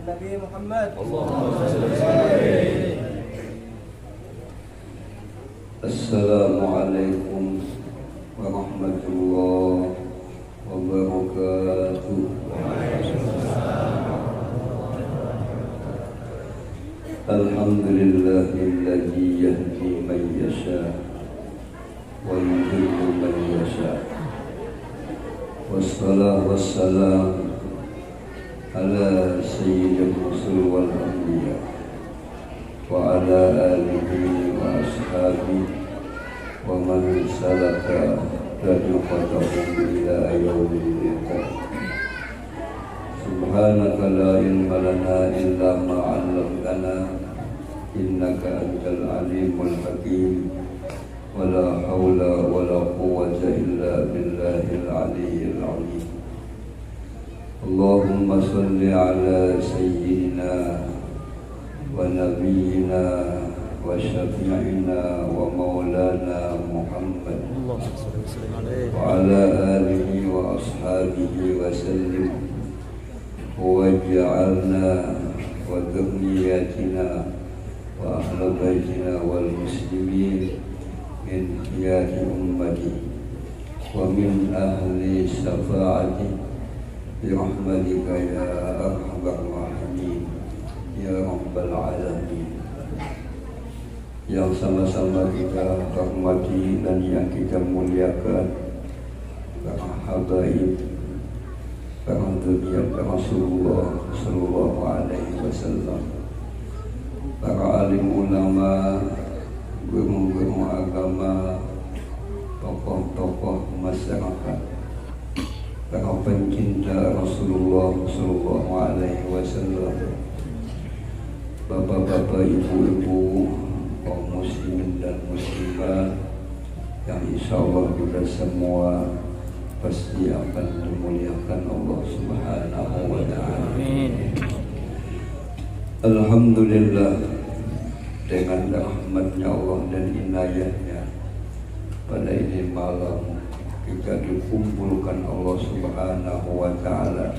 Nabi Muhammad. Assalamualaikum warahmatullahi wabarakatuh. Alhamdulillahilladzi yahdi man yasha wa yudhillu man yasha. Wassalatu wassalamu ala sayyidil rusul wal anbiya wa ala alihi wa ashabihi wa man salaka tariqatahum ila yaumil liqa. Subhanaka la ilma lana illa ma 'allamtana innaka antal alimul hakim. Wa la haula wa la quwwata illa billahil aliyyil azim. Allahumma shalli ala sayyidina wa nabiyyina wa syafi'ina wa maulana Muhammad wa ala alihi wa ashabihi wa sallim wa ja'alna wa dhurriyyatina wa ahla baitina wal muslimin min khiyari ummati wa min ahli syafa'ati bi rahmatika ya arhamar rahimin ya rabbal alamin. Yang sama-sama kita hormati dan yang kita muliakan para habaib, para zuriat Rasulullah sallallahu alaihi wasallam, para alim ulama, guru-guru agama, tokoh-tokoh masyarakat, para pencinta Rasulullah sallallahu alaihi wasallam, bapak-bapak, ibu-ibu, kaum muslimin dan muslimat yang insyaallah kita semua pasti akan dimuliakan Allah Subhanahu wa ta'ala. Amin. Alhamdulillah, dengan rahmatnya Allah dan inayahnya pada ini malam kita dikumpulkan Allah Subhanahu wa ta'ala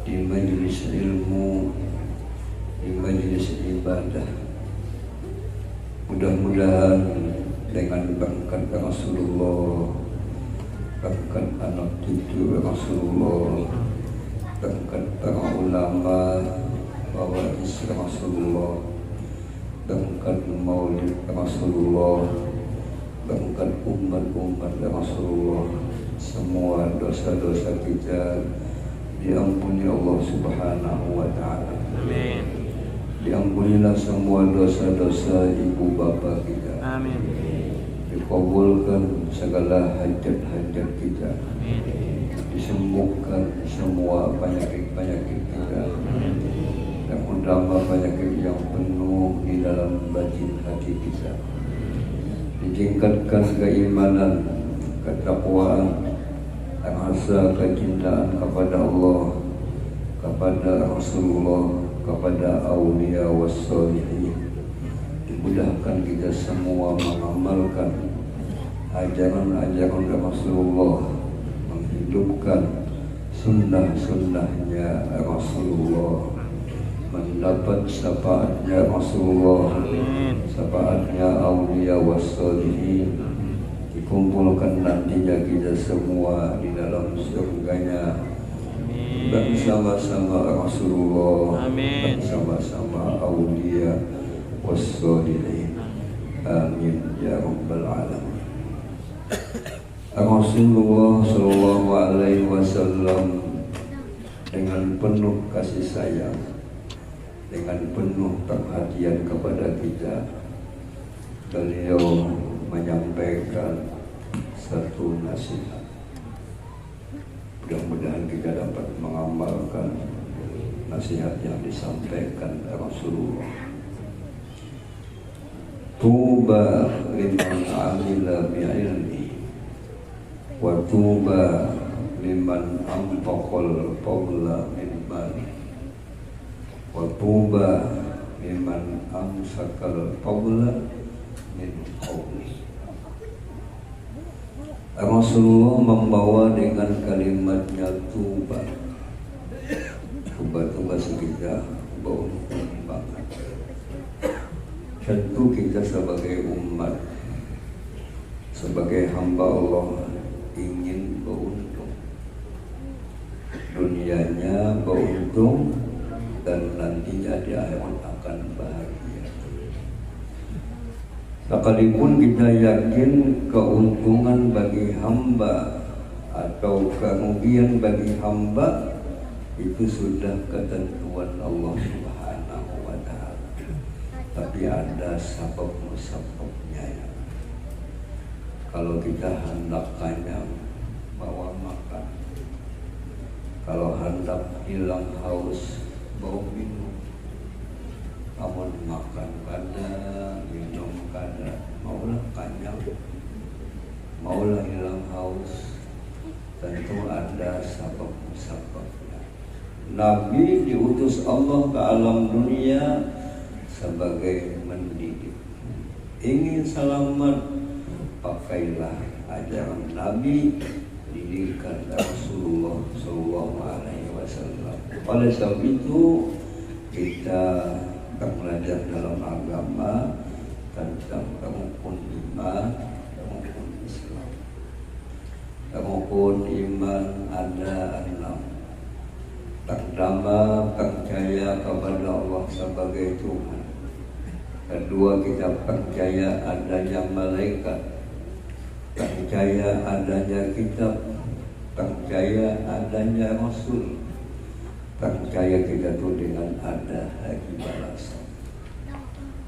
di majlis ilmu, di majlis ibadah. Mudah-mudahan dengan berkat Rasulullah, berkat anak cucu Rasulullah, berkat para ulama, waris Rasulullah, berkat maulid Rasulullah, berkat umat-umat Rasulullah, semua dosa-dosa kita diampuni Allah Subhanahu wa ta'ala. Amin. Diampunilah semua dosa-dosa ibu bapa kita. Amin. Dikabulkan segala hajat-hajat kita. Amin. Disembuhkan semua penyakit-penyakit kita. Amin. Dan utama penyakit yang penuh di dalam batin hati kita. Ditingkatkan keimanan, ketakwaan, rasa kecintaan kepada Allah, kepada Rasulullah, kepada awliya wassalihin. Dimudahkan kita semua mengamalkan ajaran-ajaran Rasulullah, menghidupkan sunnah-sunnahnya Rasulullah, mendapat syafaatnya Rasulullah, syafaatnya awliya wassalihin, dikumpulkan nantinya kita semua di dalam surganya bersama-sama Rasulullah, bersama-sama awliya wassalihin. Amin ya rabbal alamin. Rasulullah sallallahu alaihi wasallam dengan penuh kasih sayang, dengan penuh perhatian kepada kita, beliau menyampaikan satu nasihat. Mudah-mudahan kita dapat mengamalkan nasihat yang disampaikan Rasulullah. Tuba liman amila bi'ilmi wa tuba liman anfaqal fadla min mali wa tuba liman amsakal fadla min qawli. Rasulullah membawa dengan kalimatnya tuba tugas kita beruntung banget. Tentu kita sebagai umat, sebagai hamba Allah ingin beruntung, dunianya beruntung dan nantinya di akhirat akan bahagia. Sekalipun kita yakin keuntungan bagi hamba atau kerugian bagi hamba itu sudah ketentuan Allah Subhanahu wa Ta'ala, tapi ada sebab-sebabnya ya. Kalau kita hendak kenyang, bawa makan. Kalau hendak hilang haus, bawa minum. Namun makan kada, minum kada, maulah kenyang, maulah hilang haus, tentu ada sebab-sebabnya. Nabi diutus Allah ke alam dunia sebagai mendidik. Ingin selamat, pakailah ajaran Nabi, didikan Rasulullah Sallallahu Alaihi Wasallam. Oleh sebab itu kita belajar dalam agama tentang rukun iman, rukun Islam. Rukun iman ada 6. Pertama, percaya kepada Allah sebagai Tuhan. Kedua, kita percaya adanya malaikat, percaya adanya kitab, percaya adanya Rasul, percaya kita tuh dengan ada hari balasan.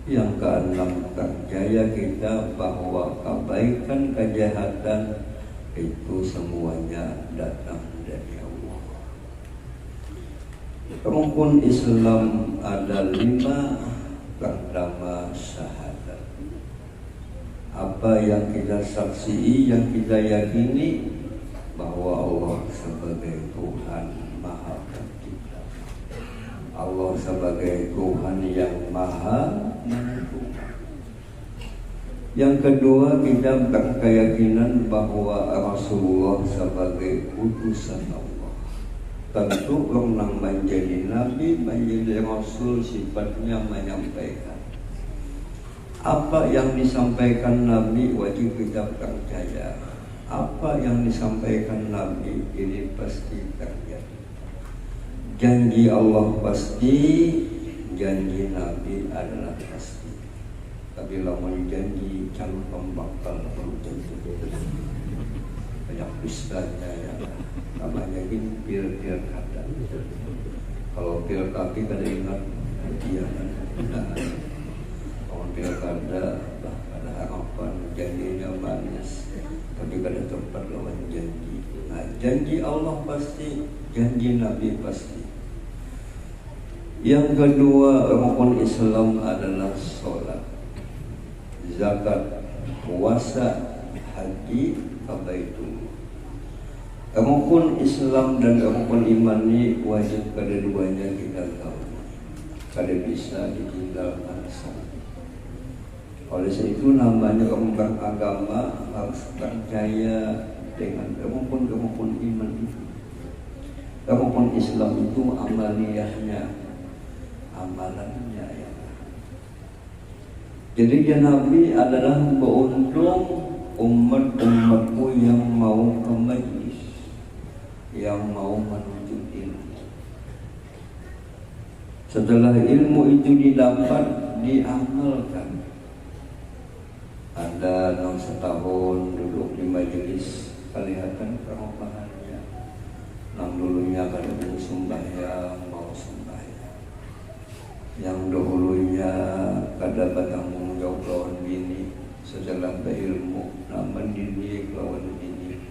Yang keenam, percaya kita bahwa kebaikan kejahatan itu semuanya datang dari Allah. Rukun Islam ada 5. Pertama, syahadat. Apa yang kita saksi, yang kita yakini bahwa Allah sebagai Tuhan Maha Pencipta, Allah sebagai Tuhan yang Maha Menentukan. Yang kedua, kita berkeyakinan bahwa Rasulullah sebagai utusan Allah. Tentu orang menjadi Nabi, menjadi Rasul, sifatnya menyampaikan. Apa yang disampaikan Nabi wajib kita percaya. Apa yang disampaikan Nabi ini pasti terjadi. Janji Allah pasti, janji Nabi adalah pasti. Tapi lamun janji calon pembakal belum tentu. Banyak istilahnya ya, namanya ini pil-pil kata. Kalau pil kaki kada ingat dia kan. Kalau pil kada ada harapan janjinya manis, tapi kada tempat lawan janji. Nah, janji Allah pasti, janji Nabi pasti. Yang kedua, rukun Islam adalah sholat, zakat, puasa, haji, kebaikan. Rukun Islam dan rukun iman ini wajib kedua-duanya kita tahu. Kada bisa ditinggalkan satu. Oleh sebab itu namanya orang beragama harus percaya dengan rukun-rukun iman itu. Rukun Islam itu amaliyahnya, amalannya ya. Jadi ya Nabi adalah beruntung umat-umatku yang mau ke majlis, yang mau menuntut ilmu. Setelah ilmu itu didapat, diamalkan. Ada yang setahun duduk di majelis, kelihatan perubahannya. Yang dulunya kada mau sembahyang, mau sembahyang. Yang dahulunya kada bertanggung jawab lawan bini, setelah berilmu, mendidik lawan bini,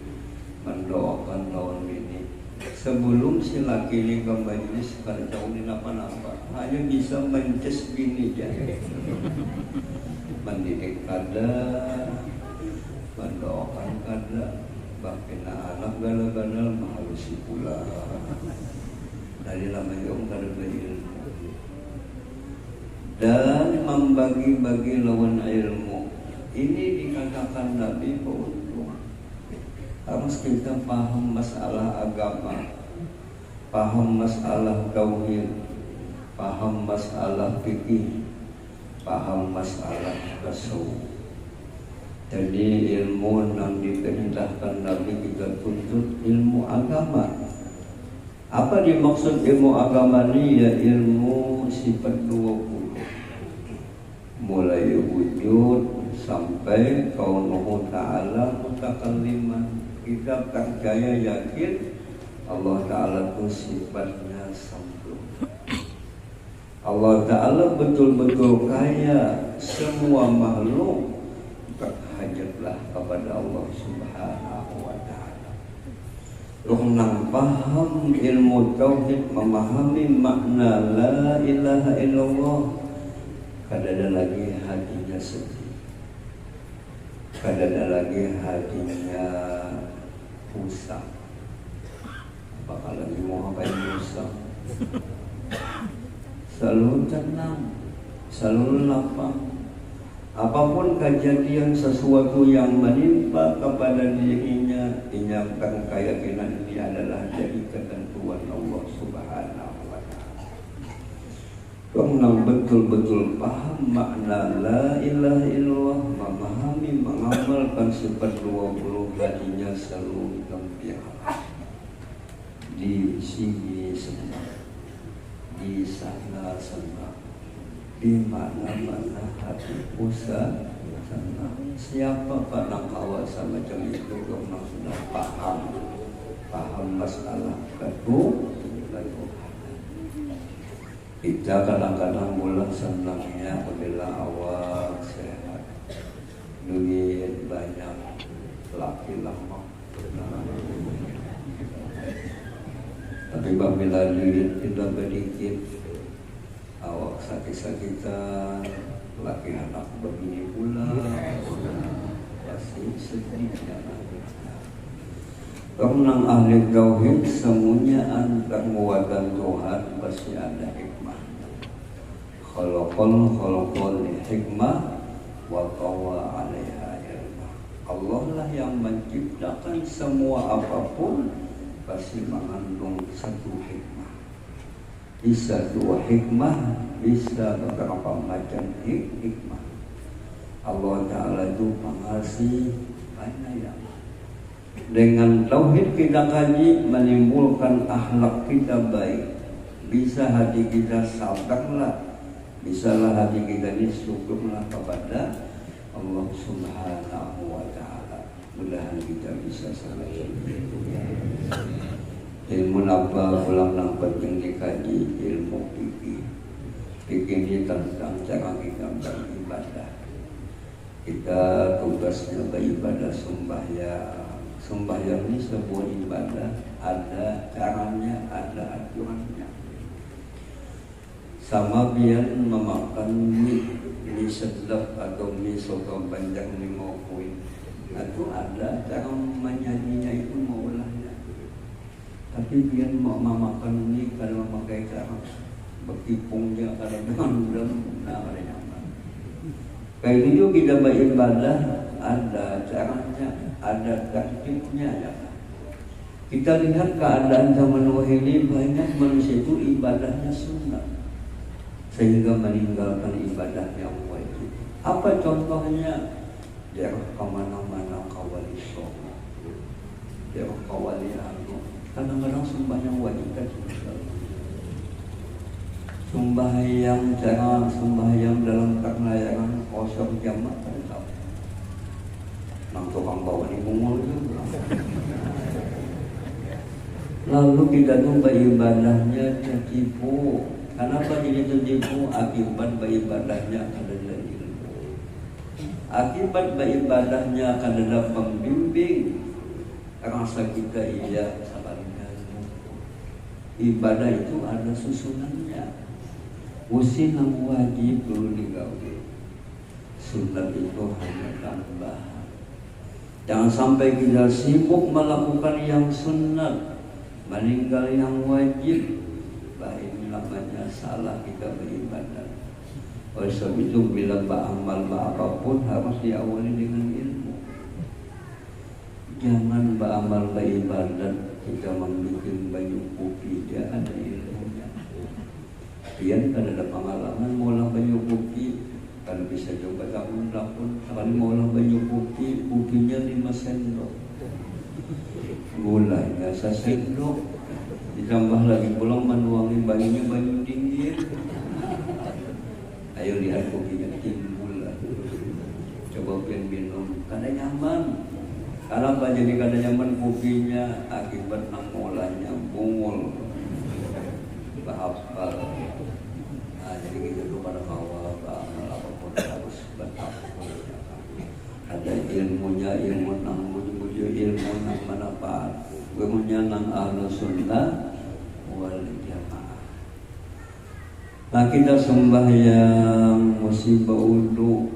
mendoakan lawan bini. Sebelum si laki ini ke majelis, kada tahu di apa-apa, hanya bisa mences bini saja. Mendidik kada, mendoakan kada, bahkan anak gala-gala mahalusi pula. Dari namanya orang kada berilmu. Dan membagi-bagi lawan ilmu. Ini dikatakan Nabi beruntung. Harus kita paham masalah agama, paham masalah tauhid, paham masalah fikih, paham masalah tasawuf. Jadi ilmu yang diperintahkan Nabi kita tuntut ilmu agama. Apa dimaksud ilmu agama ini? Ya ilmu sifat 20, mulai wujud sampai kaunuhu ta'ala mutakalliman. Kita percaya yakin Allah Ta'ala itu sifatnya sempurna. Allah Ta'ala betul-betul kaya, semua makhluk berhajatlah kepada Allah Subhanahu wa Ta'ala. Orang paham ilmu tauhid, memahami makna la ilaha illallah, kadang lagi hatinya sedih, kadang lagi hatinya pusat. Apakah lagi mau ngapain pusat? Selalu tenang, selalu lapang. Apapun kejadian sesuatu yang menimpa kepada dirinya, ingatkan keyakinan ini adalah dari ketentuan Allah Subhanahu wa Ta'ala. Karena betul-betul paham makna la ilaha illallah, memahami, mengamalkan sifat 20, hatinya selalu gembira. Di sini senang, di sana senang, di mana-mana hati pusat senang. Siapa pandang kawasan macam itu karena sudah paham masalah ketuhanan. Kita kadang-kadang mulai senangnya apabila awal sehat, duit banyak, laki lama. Tapi apabila duit tidak sedikit, awak sakit-sakitan, laki anak begini pula, pasti sedihnya. Karena ahli tauhid semuanya antara muatan Tuhan pasti ada hikmah. Khalaqal hikmah wa qawa 'alaiha ilmah. Allah lah yang menciptakan semua apapun pasti mengandung satu hikmah. Bisa 2 hikmah, bisa beberapa macam hikmah. Allah Ta'ala itu pengasih banyak yang. Dengan tauhid kita kaji menimbulkan akhlak kita baik. Bisa hati kita sabarlah, bisalah hati kita ini syukurlah kepada Allah Subhanahu wa Ta'ala. Mudah-mudahan kita bisa saling ilmu apa ulang yang penting dikaji, ilmu fikih. Fikih ini tentang cara kita beribadah. Kita tugasnya beribadah sembahyang. Sembahyang ini sebuah ibadah, ada caranya, ada aturannya. Sama biar memakan mie sedap atau mie soto panjang 5 poin, itu ada cara menyajinya, itu maulahnya. Tapi biar mau memakan mie kalau memakai cara berkipungnya, kalau dengan udang, nah ada nyaman. Kayak gitu kita beribadah, ada caranya, ada tertibnya ya. Kita lihat keadaan zaman ini banyak manusia itu ibadahnya sunnah sehingga meninggalkan ibadah yang wajib. Apa contohnya? Dia kemana-mana kawali sholat, dia kawali anu. Kadang-kadang sembahyang wajib kan sembahyang jangan sembahyang dalam perlayanan kosong jamak kan tahu. Nang tukang bawa di bungul juga. Lalu kita tuh beribadahnya tertipu. Kenapa jadi tertipu? Akibat beribadahnya ada ilmu. Akibat beribadahnya akan ada pembimbing. Rasa kita iya sabarnya. Ibadah itu ada susunannya. Usinang wajib dulu digawe. Sunat itu hanya tambahan. Jangan sampai kita sibuk melakukan yang sunat, meninggal yang wajib. Baik namanya salah kita beribadah. Oleh sebab itu bila beramal apapun harus diawali dengan ilmu. Jangan beramal beribadat kita membuat banyu kopi, dia ada ilmunya. Pian kan ada pengalaman ngolah banyu kopi, kalau bisa coba dapun, kalau ngolah banyu kopi, kopinya 5 sendok, gulanya 1 sendok, ditambah lagi pulang menuangin banyunya banyu dingin. Ayo lihat kopinya timbul lah. Coba pian minum, kada nyaman. Kenapa jadi kada nyaman kopinya? Akibat ngolahnya bungul, bahapal. Nah, jadi kita tuh pada kawal apapun harus bertakwa. Ada ilmunya, ilmu nang buju ilmu nang manfaat. Ilmunya nang ahlus sunnah wal jamaah. Nah, kita sembahyang musibah wudu.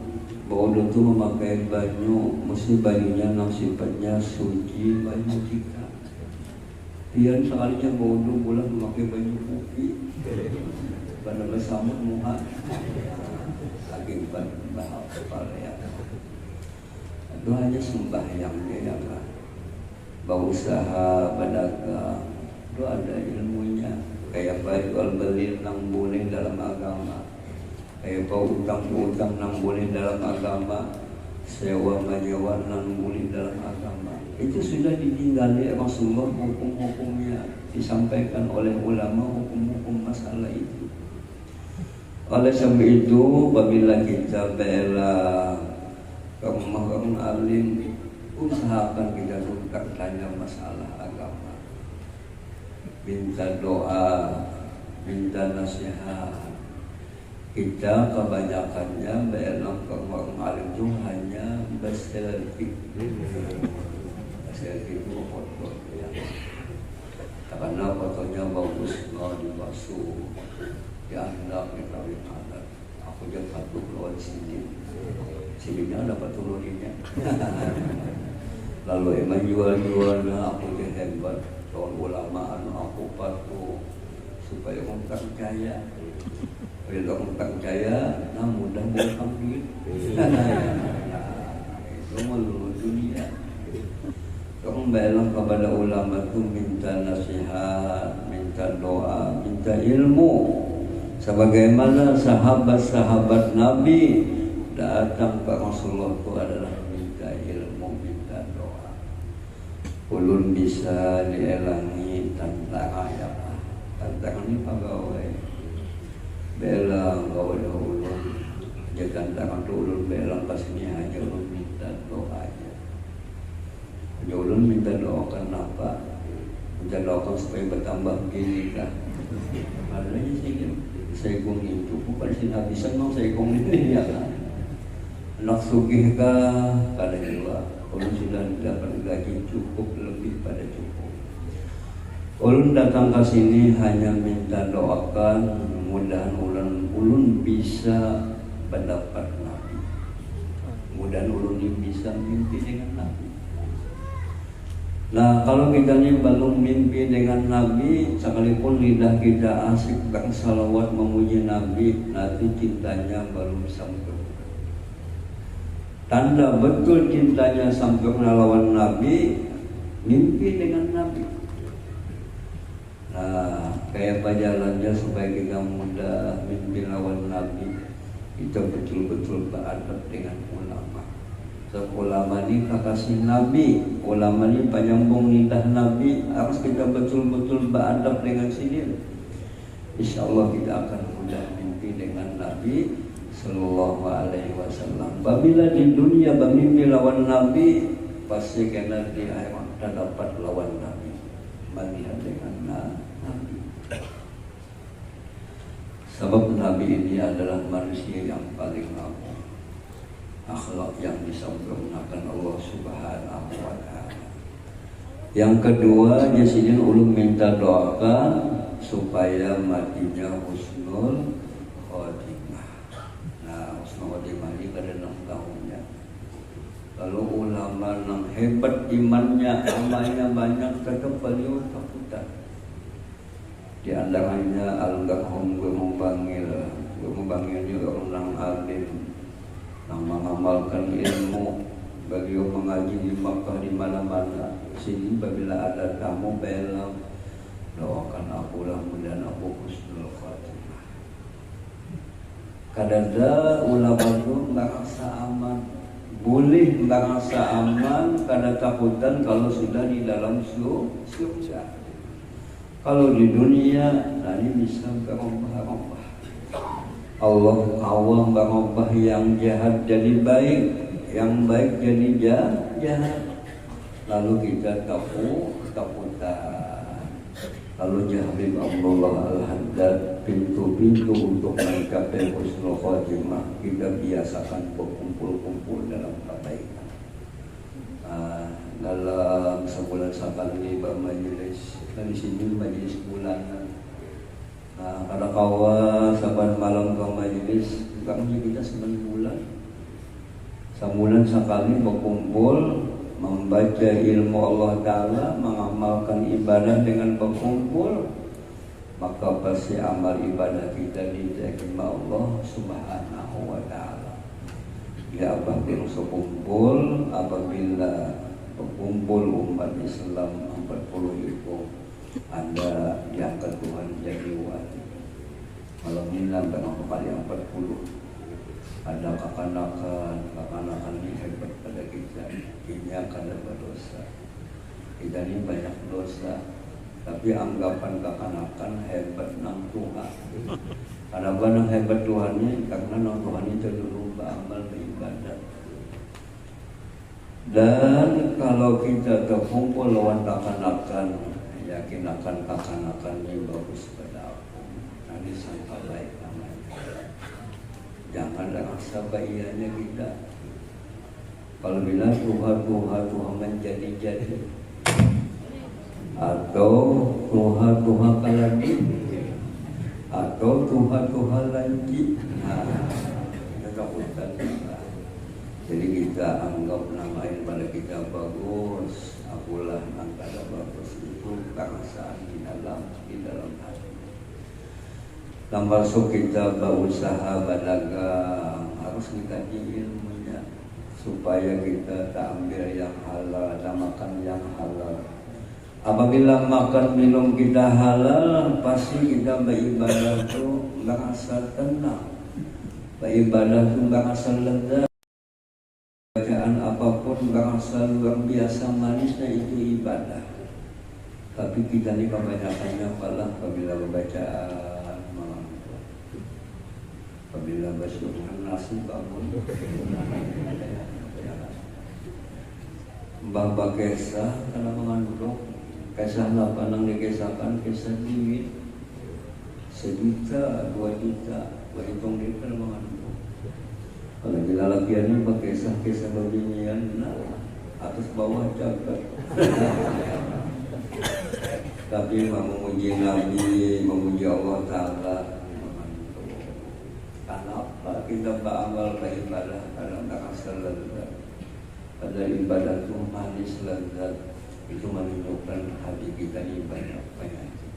Wudu itu memakai banyu, mesti banyunya nang sifatnya suci banyu kita. Pian sekalinya wudu bulan memakai banyu kopi. Pada bersambut muha akibat bahapal ya. Itu hanya sembahyangnya ya kan. Berusaha berdagang, itu ada ilmunya. Kayak jual beli nang boleh dalam agama, kayak utang nang boleh dalam agama, sewa menyewa nang boleh dalam agama. Itu sudah ditinggali Rasulullah, hukum-hukumnya disampaikan oleh ulama, hukum-hukum masalah itu. Oleh sebab itu, apabila kita bela kaum alim, usahakan kita untuk tanya masalah agama, minta doa, minta nasihat. Kita kebanyakannya bela kaum alim itu hanya berselfie. Selfie itu foto ya. Karena fotonya bagus, mau dibasuh, dianggap dikawin adat. Aku jangan patuh keluar sininya dapat turuninnya. Lalu emang jual-jualnya aku dia hebat. Tahun ulama aku patuh supaya orang tak percaya. Bila orang tak percaya, nah mudah bukan duit. Itu melulu dunia. Kamu belang kepada ulama itu minta nasihat, minta doa, minta ilmu. Sebagaimana sahabat-sahabat Nabi datang ke Rasulullah itu adalah minta ilmu, minta doa. Ulun bisa dielangi tantangan ya Pak. Tantangan ini pegawai. Belang gawe ulun. Jadi tantangan itu ulun belang pas ini hanya ulun minta doanya. Ya ulun minta doakan apa? Minta doakan supaya bertambah gini kan. Adanya saya kong itu bukan sinabisan mau saya kong ini ya kan. Anak sugih kah? Kada juga. Ulun sudah dapat gaji cukup, lebih pada cukup. Ulun datang ke sini hanya minta doakan, mudah-mudahan ulun bisa mendapat Nabi. Mudah-mudahan ulun bisa mimpi dengan Nabi. Nah, kalau kita ini belum mimpi dengan Nabi, sekalipun lidah kita asik bersalawat memuji Nabi, nanti cintanya belum sempurna. Tanda betul cintanya sempurna lawan Nabi, mimpi dengan Nabi. Nah, kayak apa jalannya supaya kita mudah mimpi lawan Nabi? Kita betul-betul beradab dengan ulama. Ulama ini kekasih Nabi, ulama ini penyambung lidah Nabi. Harus kita betul-betul beradab dengan sini. Insya Allah kita akan mudah mimpi dengan Nabi Sallallahu Alaihi Wasallam. Apabila di dunia bermimpi lawan Nabi, pasti kena di akhirat dapat lawan Nabi, melihat dengan Nabi. Sebab Nabi ini adalah manusia yang paling agung, akhlak yang disempurnakan Allah Subhanahu wa Ta'ala. Yang kedua, jadi ulun minta doakan supaya matinya husnul khotimah. Nah, husnul khotimah ini kada 6 tahunnya. Kalau ulama yang hebat imannya, amalnya banyak, tetap beliau takutan. Di antaranya al-gahum gue membanggil juga orang alim yang mengamalkan ilmu. Beliau mengaji di Makkah di mana-mana, sini apabila ada tamu belok doakan aku lah mudah aku husnul khatimah. Kadada ulama itu merasa aman, boleh merasa aman karena takutan kalau sudah di dalam surga. Kalau di dunia nanti bisa berubah-ubah. Allah awam berubah yang jahat jadi baik, yang baik jadi jahat. Lalu kita takutan. Lalu Habib Abdullah Al-Haddad pintu-pintu untuk mencapai husnul khotimah kita biasakan berkumpul-kumpul dalam kebaikan. Dalam sebulan sekali bermajelis, di sini majelis bulanan. Kalau kawan saban malam ke majelis, kami kita sebulan. Sebulan sekali berkumpul membaca ilmu Allah Ta'ala, mengamalkan ibadah dengan berkumpul, maka pasti amal ibadah kita diterima Allah Subhanahu wa Ta'ala. Ya apabila berkumpul umat Islam 40 ribu, ada yang ke Tuhan jadi wali. Malam ini berapa kali 40? Ada kakanakan ini hebat pada kita. Ini akan berdosa. Kita ini banyak dosa, tapi anggapan kakanakan hebat nang Tuhan. Kenapa nang hebat Tuhannya? Karena nang Tuhan itu dulu beramal beribadah. Dan kalau kita terkumpul lawan kakanakan, yakin akan kakanakan ini bagus pada aku. Nanti sangka baik namanya. Jangan rasa bayiannya kita. Kalau bilang Tuhan menjadi-jadi, atau Tuhan lagi, atau Tuhan lagi. Kita takutan. Jadi kita anggap nama ibadah kita bagus, akulah angkara bagus itu perasaan di dalam hati. Termasuk kita berusaha berdagang, harus dikaji ilmunya supaya kita tak ambil yang halal dan makan yang halal. Apabila makan minum kita halal, pasti kita beribadah itu merasa tenang, beribadah itu merasa lega. Bacaan apapun merasa luar biasa manisnya itu ibadah. Tapi kita ini kebanyakannya malah apabila bacaan apabila basuhan nasi bangun Mbah Kesah karena mengandung Kesah apa nang dikesahkan Kesah duit 1 juta 2 juta berhitung dia karena mengandung. Kalau gila lakiannya pakai kisah beginian, nah atas bawah jagat. Tapi memuji Nabi, memuji Allah Ta'ala. Kenapa kita beramal beribadah karena merasa lezat? Pada ibadah itu manis lezat, itu menunjukkan hati kita ini banyak penyakit.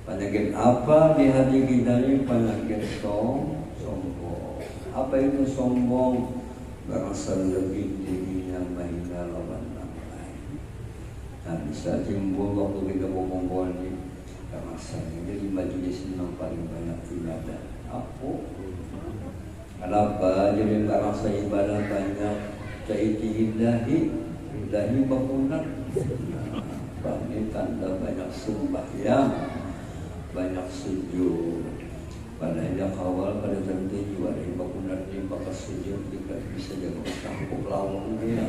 Penyakit apa di hati kita ini? Penyakit sombong. Apa itu sombong? Merasa lebih dirinya mahina lawan orang lain. Nah bisa timbul waktu kita berkumpul ini rasanya jadi majelis yang paling banyak ibadah. Aku kenapa jadi merasa ibadah banyak? Ilahi bangunan. Ini tanda banyak sembahyang, banyak sujud. Padahal kawal pada tentu jiwa dari bangunan ini bakal sujud tidak bisa jaga campur lawang dia.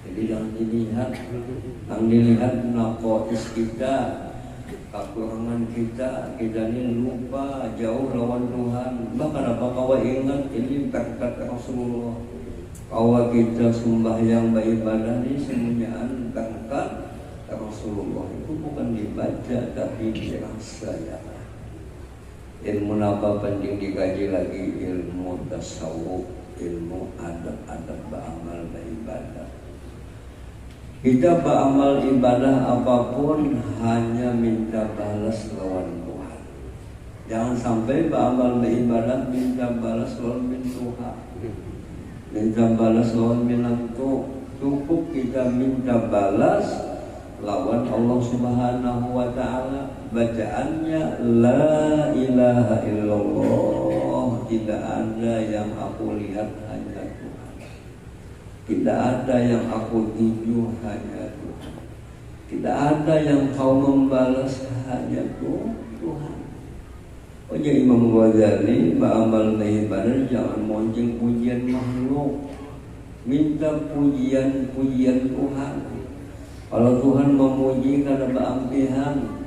Jadi yang dilihat naqais kita, kekurangan kita ini lupa jauh lawan Tuhan. Bahkan apa kau ingat ini berkat Rasulullah. Kau kita sembahyang beribadah ini semuanya berkat Rasulullah. Itu bukan dibaca tapi dirasa ya. Ilmu apa penting dikaji lagi? Ilmu tasawuf, ilmu adab-adab beramal beribadah. Kita beramal ibadah apapun hanya minta balas lawan Tuhan. Jangan sampai beramal beribadah minta balas lawan Tuhan. Minta balas lawan binatang. cukup kita minta balas lawan Allah Subhanahu wa Ta'ala. Bacaannya la ilaha illallah, tidak ada yang aku lihat hanya Tuhan, tidak ada yang aku tuju hanya Tuhan, tidak ada yang kau membalas hanya Tuhan. Oh ya Imam Ghazali ba'amal nahibanan, jangan moncing pujian makhluk, minta pujian Tuhan. Kalau Tuhan memuji karena ba'ampihan,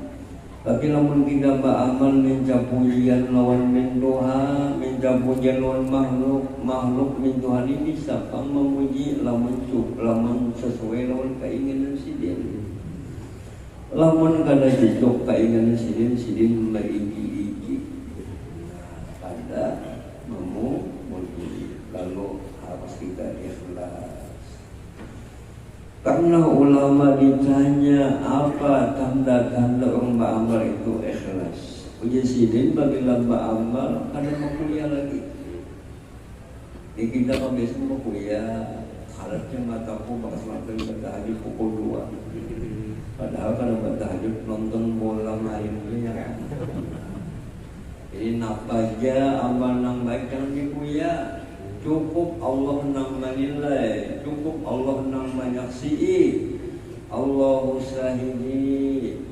tapi namun kita ba'amal minta pujian lawan min Tuhan, minta pujian lawan makhluk min Tuhan, ini siapa memuji lawan sesuai lawan keinginan sidin. Lamun kada cocok keinginan sidin merigi-igi pada memuji, lalu harus kita ikhlas. Karena ulama ditanya apa tanda-tanda orang beramal itu ikhlas. Uji sidin bagi lamba amal kada mau kuliah lagi. Di kita kan biasa mau kuliah, harapnya mataku bakas makan bertahajud pukul 2. Padahal kalau bertahajud nonton bola mainnya. Jadi napaja amal nang baik jangan dikuya. Cukup Allah nang menilai, cukup Allah nang menyaksi'i. Allahu syahidi,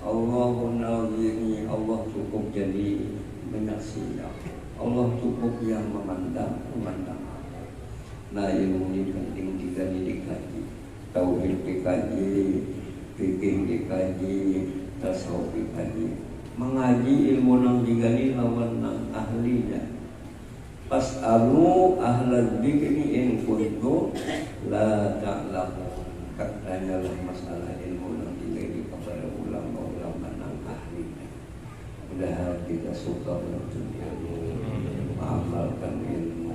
Allahu naziri, Allah cukup jadi menyaksinya. Allah cukup yang memandang. Nah ilmu ini penting dikaji, tauhid dikaji, fikih dikaji, tasawuf dikaji. Mengaji ilmu nang digali lawan nang ahlinya. Fas'alu ahlal dzikri in kuntum la ta'lamun. Tanyalah masalah ilmu nang digali kepada ulama-ulama nang ahlinya. Mudah kita suka menuntut ilmu, mengamalkan ilmu.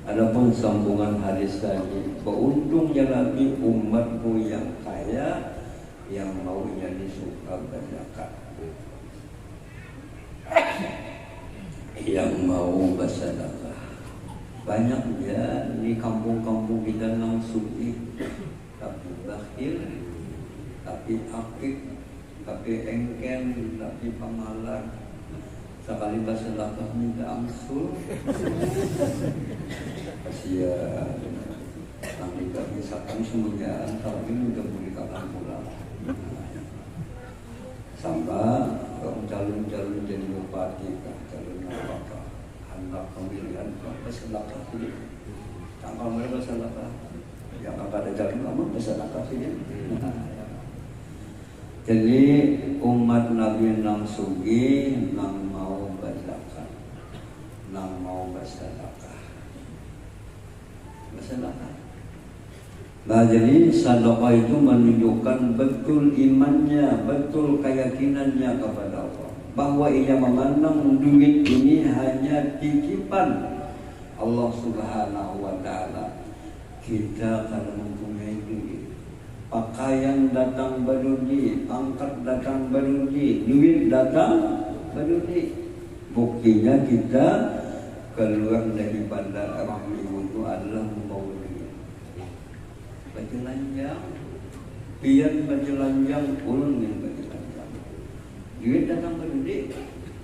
Adapun sambungan hadis tadi, beruntungnya lagi umatku yang kaya yang maunya disuka berzakat, yang mau bersedekah. Banyak ya di kampung-kampung kita nang suci, tapi bakhil, tapi akik, tapi engken, tapi pengalar. Sekali bersedekah minta angsul. Kasihan. Nanti tak misalkan semuanya kalau ini udah boleh kapan pulang. Sampai calon-calon jadi bupati, calon apakah anak pemilihan bersedekah sih. Tanpa mereka bersedekah, yang ada calon kamu bersedekah sih. Jadi umat Nabi nang sugi, nang mau berzakat, nang mau bersedekah. Nah jadi sedekah itu menunjukkan betul imannya, betul keyakinannya kepada Allah, bahwa ia memandang duit ini hanya titipan Allah Subhanahu wa Ta'ala. Kita kalau mempunyai duit, pakaian datang berudi, pangkat datang berudi, duit datang berudi. Buktinya kita keluar daripada rahmi itu adalah membawa duit. Berjelanjang, pian berjelanjang, ulun yang berjelanjang. Duit datang berudi,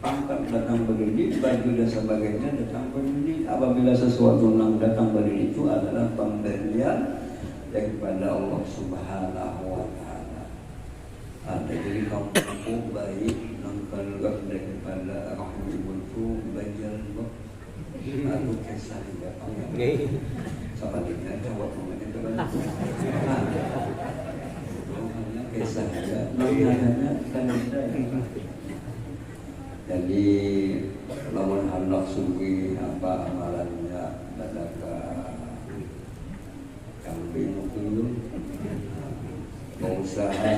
pangkat datang berudi, baju dan sebagainya datang berudi. Apabila sesuatu yang datang berudi itu adalah pemberian daripada Allah Subhanahu wa Ta'ala. Ada jadi kamu baik nang keluar daripada rahmi itu berjalan. Aku kisah dia sebaliknya jawab momennya itu kan kisah dia namanya kan ada. Jadi lawan hendak sugi apa amalannya badaka kambing dulu berusaha.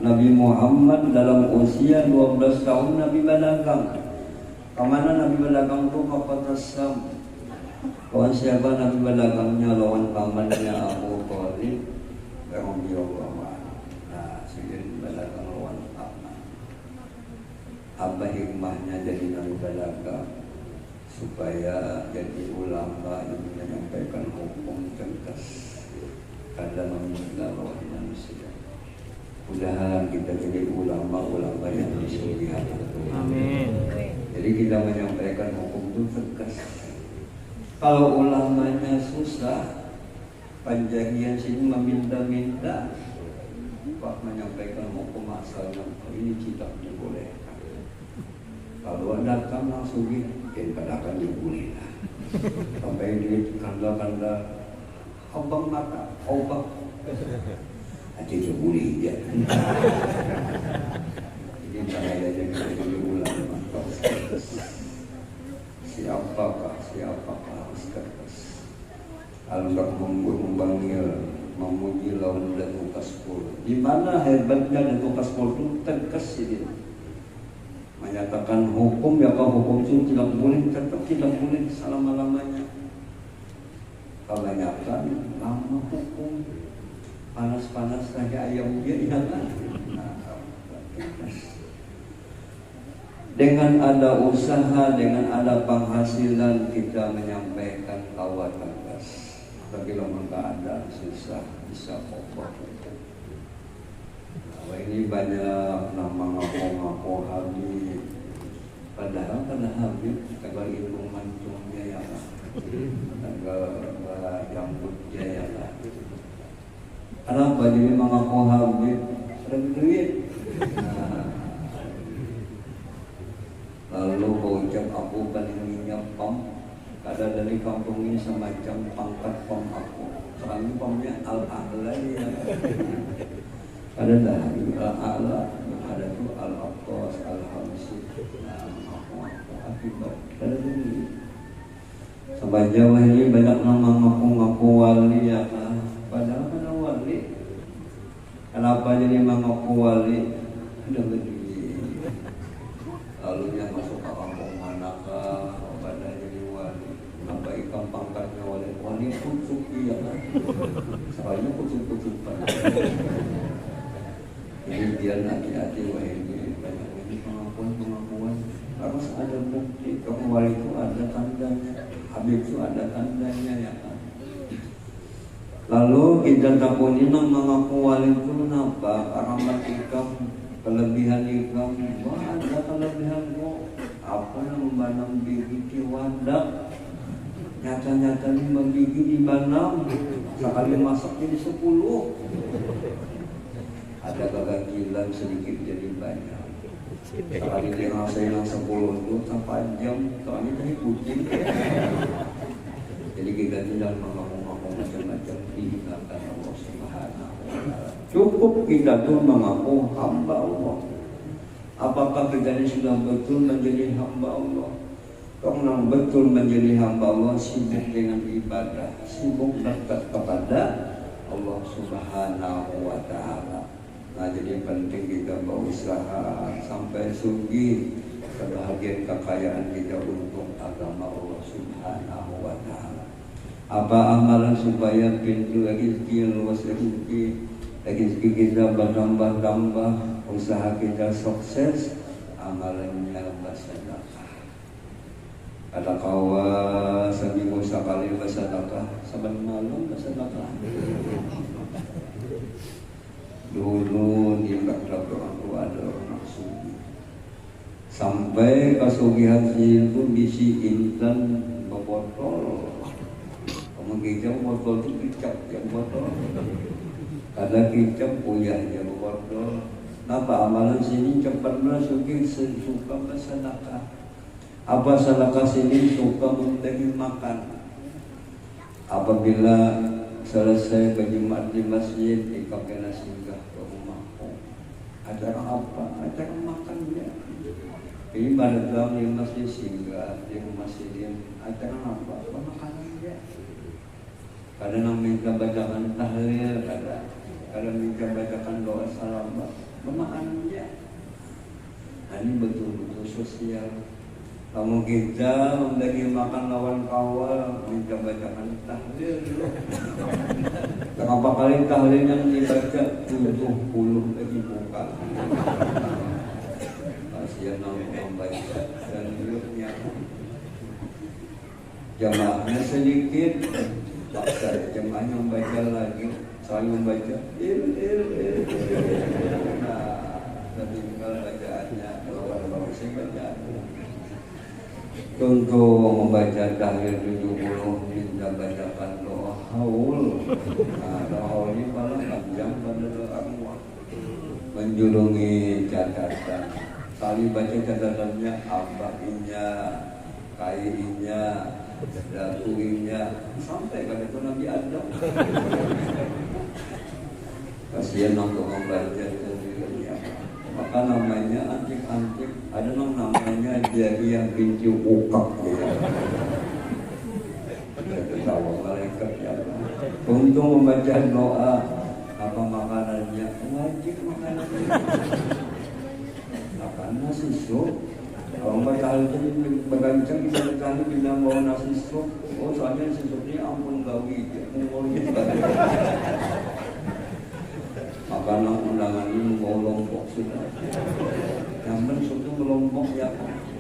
Nabi Muhammad dalam usia 12 tahun Nabi berdagang. Kemana Nabi berdagang itu ke kota Syam. Kawan siapa Nabi berdagangnya? Lawan pamannya Abu Thalib radhiyallahu anhu. Nah, sidin berdagang lawan paman. Apa hikmahnya jadi Nabi berdagang? Supaya jadi ulama yang menyampaikan hukum cerdas. karena meminta lawan manusia. Mudah-mudahan kita jadi ulama-ulama yang disurga. Amin. Jadi kita menyampaikan hukum itu tegas. Kalau ulamanya susah, panjangnya sini meminta-minta, Pak menyampaikan hukum asalnya ini tidak dibolehkan. Kalau datang langsung bikin kadakan dibolehkan. Sampai di kanda-kanda abang mata, obak. Aja boleh dia. Ini saya jadi ulama. Siapakah harus kertas. Kalau tak membanggil, memuji lawan Datuk Kaspol. Di mana hebatnya Datuk Kaspol itu tegas ini. Menyatakan hukum ya kalau hukum itu tidak boleh, tetap tidak boleh selama-lamanya. Kebanyakan lama hukum panas-panas saja ayam dia ingatkan. Dengan ada usaha, dengan ada penghasilan kita menyampaikan kawan tegas. Tapi kalau keadaan susah bisa kokoh. Nah, ini banyak nama ngaku-ngaku Habib. Padahal Habib tanggal ilmu mancungnya ya lah. Tanggal jambut jaya lah. Kenapa jadi mengaku Habib? Ada duit. Lalu bocah aku paling minyak pam. Ada dari kampung ini semacam pangkat pam aku. Sekarang pamnya al-a'la ya. Ada dari al-a'la, ada tuh al-aqas, al-hamsi. Nah, aku akibat ada duit. Sampai Jawa ini banyak nama ngaku-ngaku wali ya kan. Padahal ada wali. Kenapa jadi mengaku wali? Ada duit. Lalu yang masuk ke kampung manakah pada jadi wali. Kenapa ikan pangkatnya wali kucuk ya kan. Soalnya kucuk-kucukan. Jadi biar hati-hati ini banyak ini pengakuan. Harus ada bukti kamu wali itu ada tandanya. Habib itu ada tandanya ya kan. Lalu kita takutin mengaku wali itu kenapa? Karena ikam kelebihan ikam, wah ada kelebihan kok. Apa yang membanam biji wadah? Nyata-nyata ini membigi di banam. Sekali masak jadi 10. Ada keganjilan sedikit jadi banyak. Sekali dirasain yang 10 itu sampai jam. Soalnya dari kucing. Jadi kita tidak mengaku-ngaku macam-macam diingatkan Allah Subhanahu wa Ta'ala. Cukup kita tuh mengaku hamba Allah. Apakah kita ini sudah betul menjadi hamba Allah? Kalau betul menjadi hamba Allah, sibuk dengan ibadah, sibuk dekat kepada Allah Subhanahu wa Ta'ala. Nah, jadi penting kita berusaha sampai sugih kebahagiaan kekayaan kita untuk agama Allah Subhanahu wa Ta'ala. Apa amalan supaya pintu rezeki luas rezeki kita bertambah-tambah, usaha kita sukses, amalannya bersedekah. Kata kawan seminggu sekali bersedekah, saban malam bersedekah. Dulu di belakang orang tua ada orang sugi. Sampai kesugihan itu bisi intan botol. Menggigam botol itu kicap yang botol. Ada kicap punyanya botol. Napa amalan sini cepatlah suki suka bersedekah. Apa sedekah sini suka memberi makan. Apabila selesai berjemaat di masjid, dikapena singgah ke rumahku. Acara apa? Acara makannya. Ini pada tahun di masjid singgah di rumah sini. Acara apa? Makanannya. Kadang minta bacakan tahlil, kadang minta bacakan doa salam, memakannya. Nah, ini betul-betul sosial. Kamu kita membagi makan lawan kawal, minta bacakan tahlil dulu. Berapa kali tahlil yang dibaca? 70 lagi buka. Kasihan orang membaca dan hidupnya. Jamaahnya sedikit. Paksa jemaahnya membaca lagi Saya membaca nah tinggal bacaannya kalau ada bagus bacaan. Untuk membaca tahlil 70 minta bacakan doa haul. Nah doa ini malah panjang pada doa menjulungi catatan. Kali baca catatannya abainya, kainya, datuinya, sampai kan itu Nabi Adam. Kasihan untuk membaca sendirinya. Maka namanya antik-antik, ada namanya Jariyah binti Ukak ya. Ketawa malaikat ya. Untuk membaca doa apa makanannya? Wajib makanannya. Makan nasi sup. Kalau baca itu bergancang bisa berkali bila bawa nasi sup. Oh soalnya nasi supnya ampun gawi, mengol gitu. Makanan undangan ini mau lombok sudah. Yang bentuk itu melompok ya.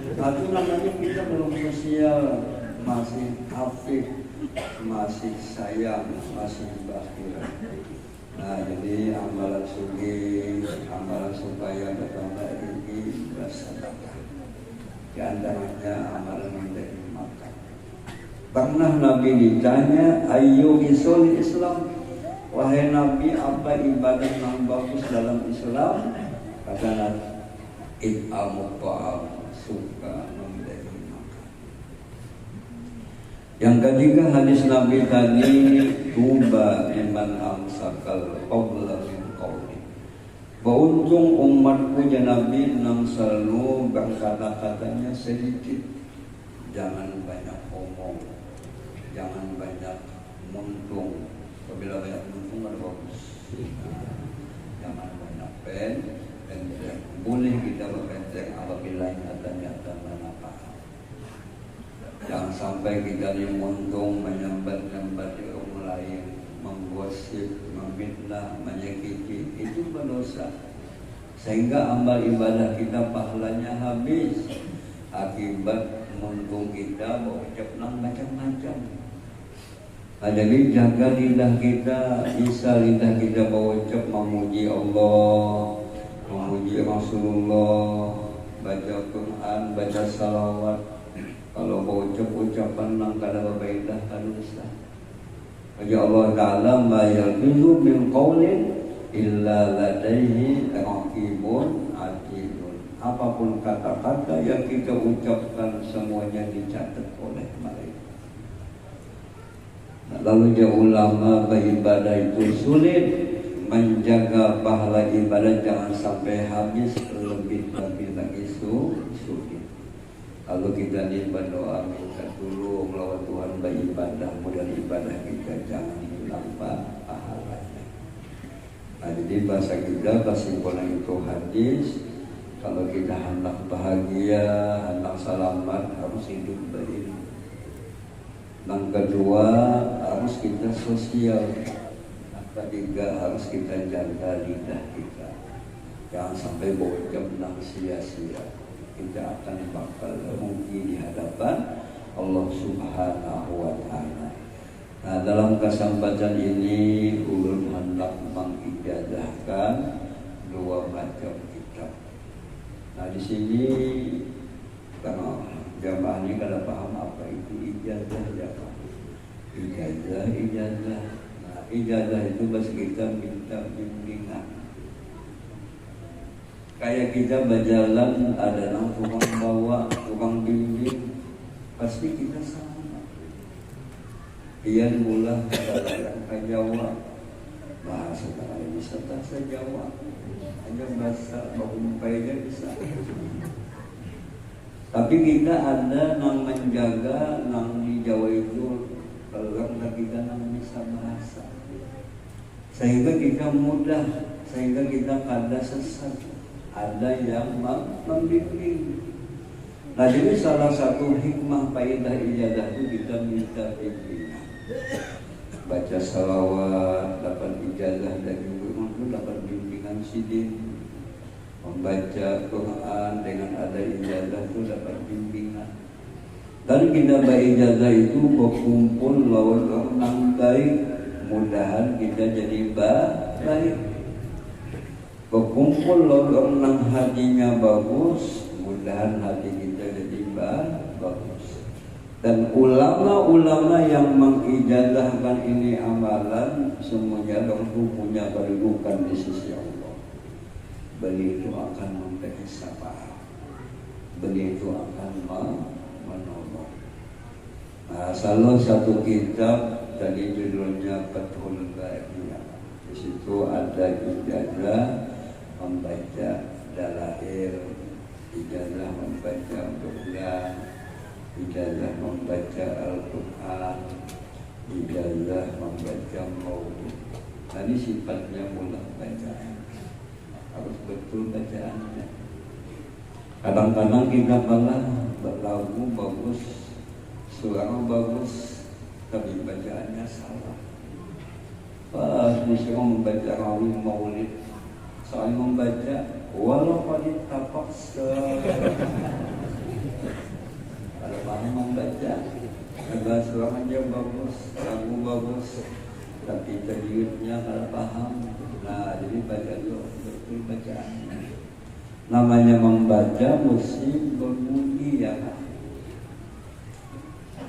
Itu namanya kita belum sosial, masih hafid, masih sayang, masih bakhir. Nah jadi amalan sugi, amalan supaya bertambah rezeki bersedekah. Di antaranya amalan menjadi makan. Pernah Nabi ditanya, ayu isul Islam, wahai Nabi apa ibadah yang bagus dalam Islam? Kata Nabi, it'amut ta'am, suka memberi makan. Yang ketiga hadis Nabi tadi, tuba liman amsakal qabla min qawli. Beruntung umatku ya Nabi nang selalu berkata-katanya sedikit. Jangan banyak omong, jangan banyak muntung. Apabila banyak muntung ada bagus. Jangan banyak pendek. Boleh kita berpendek apabila nyata-nyata manfaat. Jangan sampai kita dimuntung menyambat-nyambat orang lain, menggosip, memfitnah, menyakiti, itu berdosa. Sehingga amal ibadah kita pahalanya habis akibat muntung kita berucap macam-macam. Nah, jadi jaga lidah kita, bisa lidah kita berucap memuji Allah, memuji Rasulullah, baca Quran, baca salawat. Kalau berucap ucapan nang kada berbeda dosa. Ya Allah Ta'ala ma yalfizu min qawlin illa ladaihi raqibun atidun. Apapun kata-kata yang kita ucapkan semuanya dicatat oleh malaikat. Nah, lalu dia ulama beribadah itu sulit, menjaga pahala ibadah jangan sampai habis, lebih lagi sulit. Kalau kita berdoa minta dulu melawan Tuhan beribadah, mudah ibadah kita jangan hilang pahalanya. Nah jadi bahasa kita kesimpulan itu hadis, kalau kita hendak bahagia, hendak selamat harus hidup berilmu. Yang kedua harus kita sosial. Yang ketiga harus kita jaga lidah kita, jangan sampai berucap nang sia-sia. Kita akan bakal rugi di hadapan Allah Subhanahu wa Ta'ala. Nah, dalam kesempatan ini ulun hendak mengijazahkan dua macam kitab. Nah, di sini karena jamaah ini kada paham apa itu ijazah jamaah. Ijazah. Nah, ijazah itu bahasa kita minta bimbingan. Kayak kita berjalan ada tukang bawa, tukang bimbing, pasti kita sama. Iyan mula kadang ke Jawa, bahasa kali bisa bahasa Jawa, hanya bahasa bahumpainya bisa. Tapi kita ada yang menjaga, yang di Jawa itu kalau kita yang bisa bahasa, sehingga kita mudah, sehingga kita kada sesat. Ada yang membimbing. Nah jadi salah satu hikmah faedah ijazah itu kita minta bimbingan. Baca salawat dapat ijazah dari guru itu dapat bimbingan sidin. Membaca Quran dengan ada ijazah itu dapat bimbingan. Dan kita ijazah itu berkumpul lawan orang baik, mudahan kita jadi baik. Berkumpul orang nang hatinya bagus, mudahan hati kita jadi bagus. Dan ulama-ulama yang mengijazahkan ini amalan semuanya tentu punya kedudukan di sisi Allah. Beliau itu akan memberi syafaat. Beliau itu akan menolong. Nah, salah satu kitab tadi judulnya Fathul Bari. Di situ ada ijazah membaca dalail, ijazah membaca Quran, ijazah membaca Al-Quran, ijazah membaca maulid. Tadi sifatnya mulai bacaan, harus betul bacaannya. Kadang-kadang kita malah berlagu bagus, suara bagus, tapi bacaannya salah. Pas disuruh membaca rawi maulid, saya membaca walau pada tapak kalau paham membaca, agak suaranya bagus, lagu bagus, tapi tajwidnya kalau paham. Nah, jadi baca itu betul bacaan. Namanya membaca mesti berbunyi ya kan?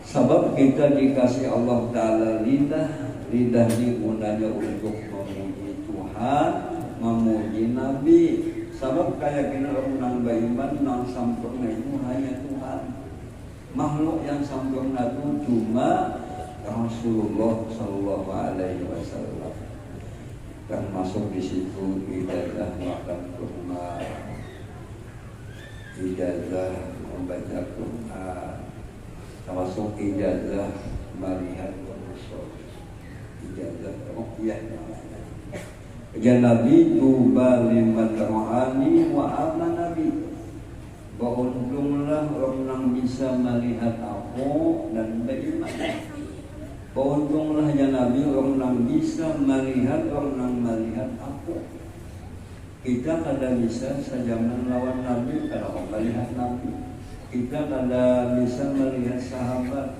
Sebab kita dikasih Allah Ta'ala lidah ini gunanya untuk memuji Tuhan, memuji Nabi. Sebab kayak kena orang beriman nang sempurna itu hanya Tuhan. Makhluk yang sempurna itu cuma Rasulullah Sallallahu Alaihi Wasallam. Termasuk di situ ijazah makan kurma, ijazah membaca Quran, termasuk ijazah melihat Rasul, ijazah ruqyah namanya. Ya Nabi tuba liman rohani wa aman Nabi. Beruntunglah orang yang bisa melihat aku dan beriman. Beruntunglah ya Nabi orang yang bisa melihat orang yang melihat aku. Kita kada bisa saja melawan Nabi kalau melihat Nabi. Kita kada bisa melihat sahabat.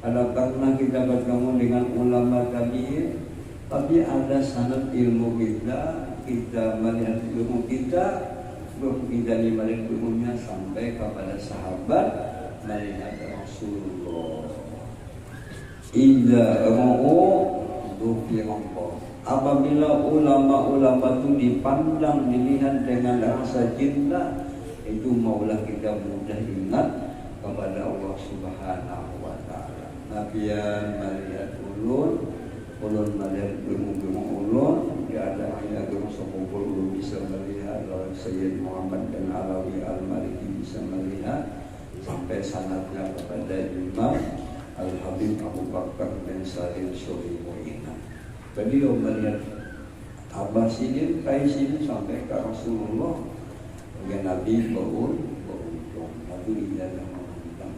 Ada pernah kita bertemu dengan ulama tabi'in, tapi ada sanad ilmu kita melihat ilmu kita belum kita melihat ilmunya sampai kepada sahabat melihat Rasulullah. Idza ra'u dzukirallah. Apabila ulama-ulama itu dipandang, dilihat dengan rasa cinta, itu maulah kita mudah ingat kepada Allah Subhanahu wa Ta'ala. Nabiyan melihat ulun melihat ilmu ulun, dia ada hanya guru sepupu ulun bisa melihat, lawan Sayyid Muhammad bin Alawi Al-Maliki bisa melihat, sampai sanadnya kepada Imam Al-Habib Abu Bakar bin Salim Suhaimi. Beliau melihat Abah sini, kai sini sampai ke Rasulullah. Kemudian Nabi beruntung, Nabi ijazah menentang.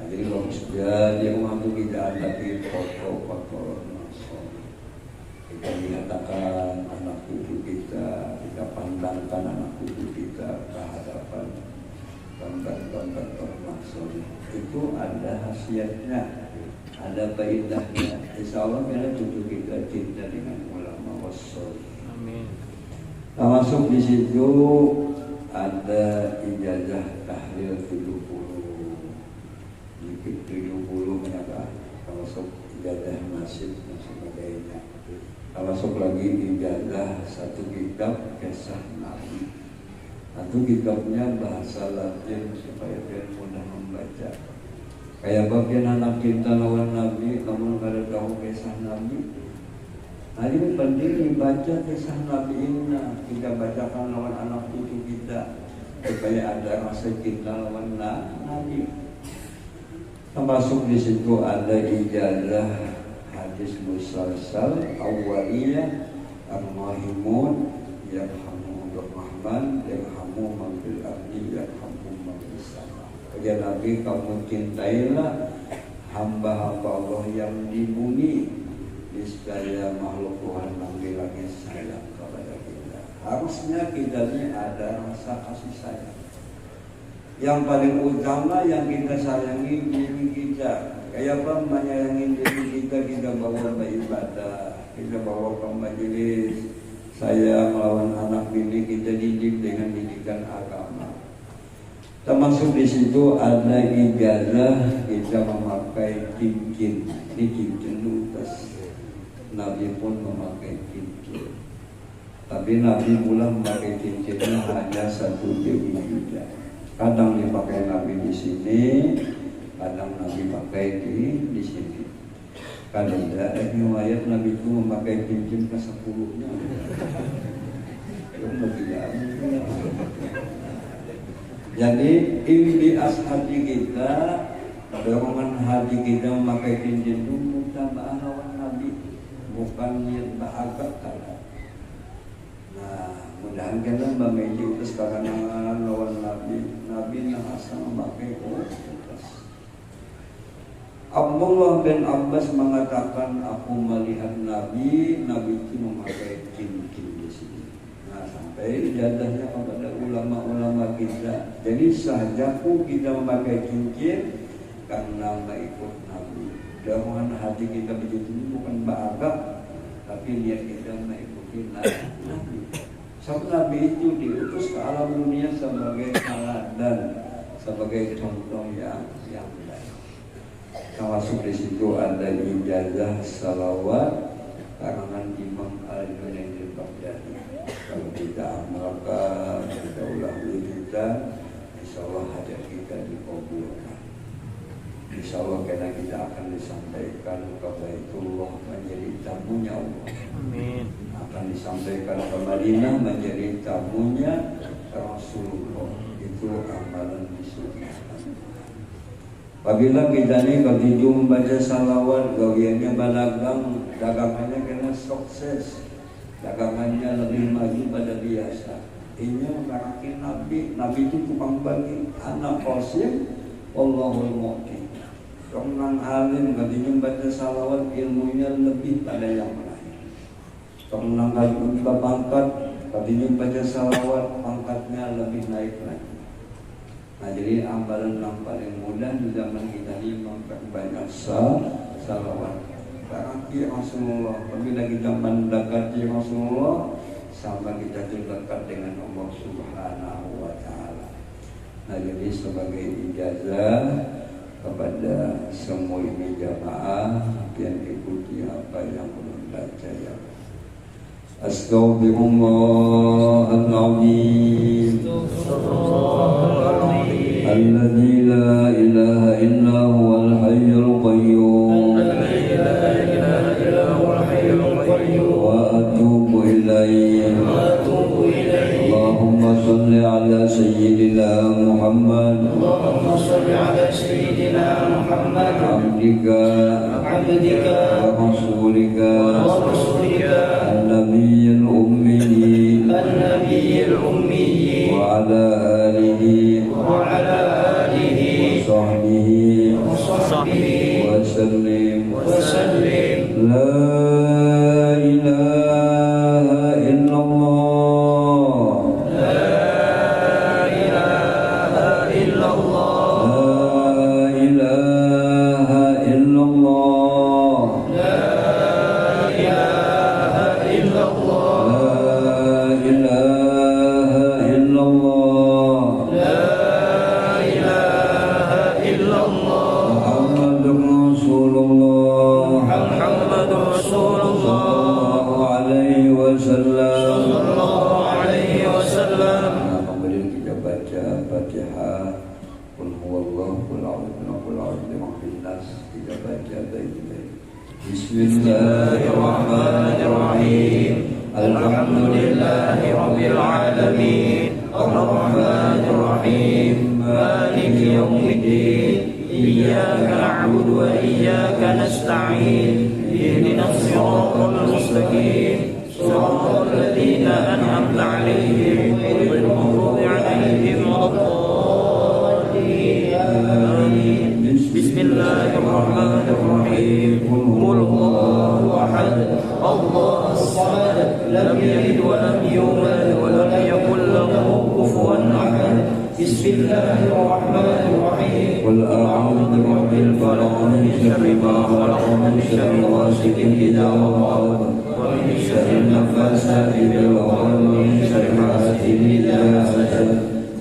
Nah, jadi kalau sudah dia mampu kita ada di foto-foto kita menyatakan anak cucu kita pandangkan anak cucu kita ke hadapan gambar-gambar termaksud. Itu ada khasiatnya, ada faedahnya. Insya Allah bila cucu kita cinta dengan ulama wasul. Amin. Termasuk di situ ada ijazah tahlil 70 menyatakan, termasuk ijazah nasib dan sebagainya. Termasuk lagi ijazah satu kitab kisah Nabi. Itu kitabnya bahasa Latin supaya dia mudah membaca. Kayak bagian anak kita lawan Nabi, namun kada tahu kisah Nabi. Nah ini penting dibaca kisah Nabi ini. Kita bacakan lawan anak cucu kita supaya ada rasa cinta lawan Nabi. Termasuk di situ ada ijazah hadis musalsal awaliyah ar-rahimun yarhamuhur rahman yarhamu man fil ardi yarhamu man fis sama. Ya Nabi, kamu cintailah hamba-hamba Allah yang di bumi, niscaya makhluk Tuhan yang langit sayang kepada kita. Harusnya kita ini ada rasa kasih sayang. Yang paling utama yang kita sayangi diri kita, Kayak apa menyayangin diri kita bawa beribadah, kita bawa ke majelis, saya melawan anak bini kita didik dengan didikan agama. Termasuk di situ ada ijazah kita memakai cincin, ini cincin lutas. Nabi pun memakai cincin. Tapi Nabi pula memakai cincinnya hanya satu juga. Kadang dipakai Nabi di sini, kadang Nabi pakai di sini. Kadang ada riwayat Nabi itu memakai cincin ke 10-nya. Jadi inti hati kita, dorongan hati kita memakai cincin itu mutaba'ah lawan Nabi, bukan niat bahagia kada. Nah, mudahan kita memakai itu sekarang lawan Nabi yang asal memakai utas. Abdullah bin Abbas mengatakan, aku melihat Nabi itu memakai cincin di sini. Nah, sampai jadahnya kepada ulama-ulama kita. Jadi sahajaku kita memakai cincin karena mengikut Nabi. Dorongan hati kita begitu bukan bahagia, tapi niat kita mengikuti Nabi. Sebab Nabi itu diutus ke alam dunia sebagai teladan, sebagai contoh yang baik. Termasuk di situ ada ijazah salawat karangan Imam Al-Junaidi Al-Baghdadi. Kalau kita amalkan, kita ulangi kita, insya Allah hajat kita dikabulkan. Insya Allah karena kita akan disampaikan ke Baitullah menjadi tamunya Allah. Amin. Akan disampaikan ke Madinah menjadi tamunya Rasulullah. Itu amalan disunnah. Apabila kita ini begitu membaca salawat, gawiannya balagang, dagangannya kena sukses, dagangannya lebih maju pada biasa. Ini merakin Nabi itu tukang bagi, anak qasim, Allahul mu'ti. Orang alim katanya membaca salawat, ilmunya lebih pada yang lain. Orang alim pangkat, katanya membaca salawat, pangkatnya lebih naik lagi. Nah, jadi amalan yang paling mudah di zaman kita ini memperbanyak salawat. Berarti Rasulullah, apabila kita mendekati Rasulullah, sama kita dekat dengan Allah Subhanahu wa Ta'ala. Nah, jadi sebagai ijazah kepada semua ini jamaah yang ikuti apa yang belum baca ya. Astaghfirullahaladzim. Alladzi la ilaha illa huwal hayyul qayyum. Wa atubu ilaihi. Allahumma salli ala sayyidina Muhammad. Abdika wa rasulika an-nabiyyil ummi wa ala alihi wa sahbihi wa sallim. La ilaha illallah. La ilaha illallah. La ilaha illallah. La ilaha illallah. La ilaha illallah. La ilaha illallah. Muhammadur Rasulullah. Muhammadur Rasulullah. Sallallahu alaihi wasallam. Sallallahu alaihi wasallam. Kemudian kita baca Fatihah. Qul huwallahu nas. Kita baca baik-baik. Bismillahirrahmanirrahim. Alhamdulillahi rabbil alamin. Ar-rahmanir rahim. Maliki yaumiddin. Iyyaka na'budu wa iyyaka nasta'in. Ihdinas siratal mustaqim. Siratal ladzina an'amta 'alaihim ghairil maghdubi 'alaihim waladdallin. Amin. Bismillahirrahmanirrahim. Qul huwallahu ahad. Allahus samad. Lam yalid wa lam yulad wa lam yakul lahu kufuwan ahad. Bismillahirrahmanirrahim. قل أعوذ برب الفلق من شر ما خلق ومن شر غاسق إذا وقب ومن شر النفاثات في العقد ومن شر حاسد إذا حسد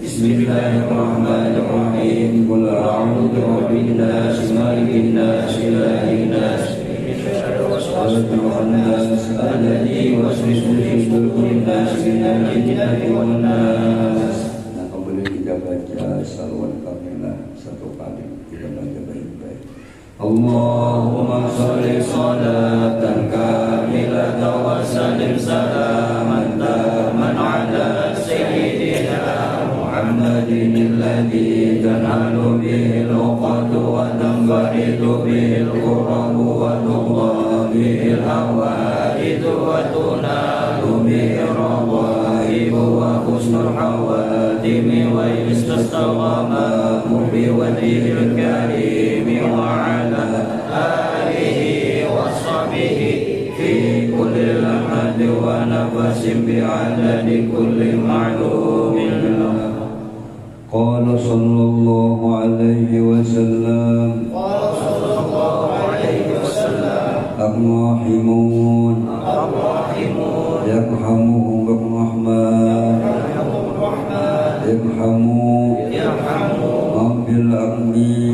بسم الله الرحمن الرحيم قل أعوذ برب الناس مالك الناس إله الناس الناس الذي يوسوس في صدور الناس من الجنة والناس. Nah, kemudian kita baca salawat kamilah satu kali, kita baca baik-baik. Allahumma sholli sholatan kamilatan wa sallim salaman taman ala sayyidina Muhammadin alladhi tanhalu bihi al-uqadu wa tanfaridu bihi al-qurabu wa tuqwa bihi al-hawaidu wa tunalu bihi al-rawaibu wa husnul hawadimi wa yustasqama bi wajhihi al-karimi wa ala alihi wa sahbihi fi kulli lamhati wa nafasin bi adadi kulli ma'lumin. Qala sallallahu alaihi wasallam Ar-Rahimun yarhamuhum ar-Rahman yarhamu man fil ardi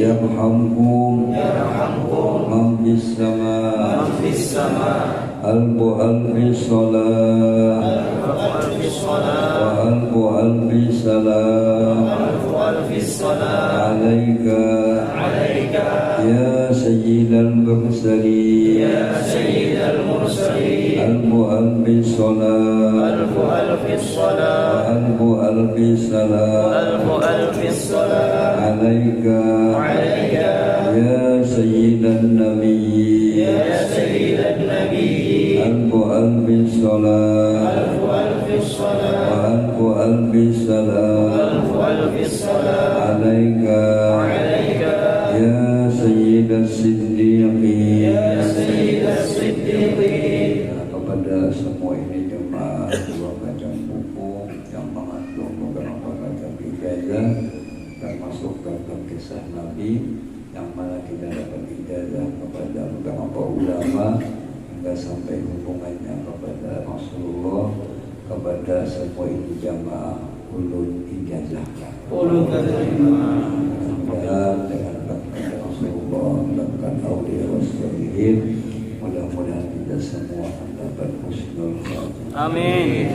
yarhamkum man fis sama alfu alfi salam wa alfu alfi salam alaika ya sayyidal mursalin alfu alfi salam wa alfu alfi salam alaika ya sayyidan nabi alfu alfi salam wa alfu alfi salam alaika ya sayyidas siddiqin. Kepada semua ini jemaah dua macam buku yang mengandung beberapa macam ijazah termasuk tentang kisah Nabi yang mana kita dapat ijazah kepada beberapa ulama hingga sampai hubungannya kepada Rasulullah. Kepada semua itu jamaah ulun ijazahkan. Dan dengan berkat Rasulullah dan aulia wassalihin, mudah-mudahan kita semua mendapat husnul khatimah. Amin.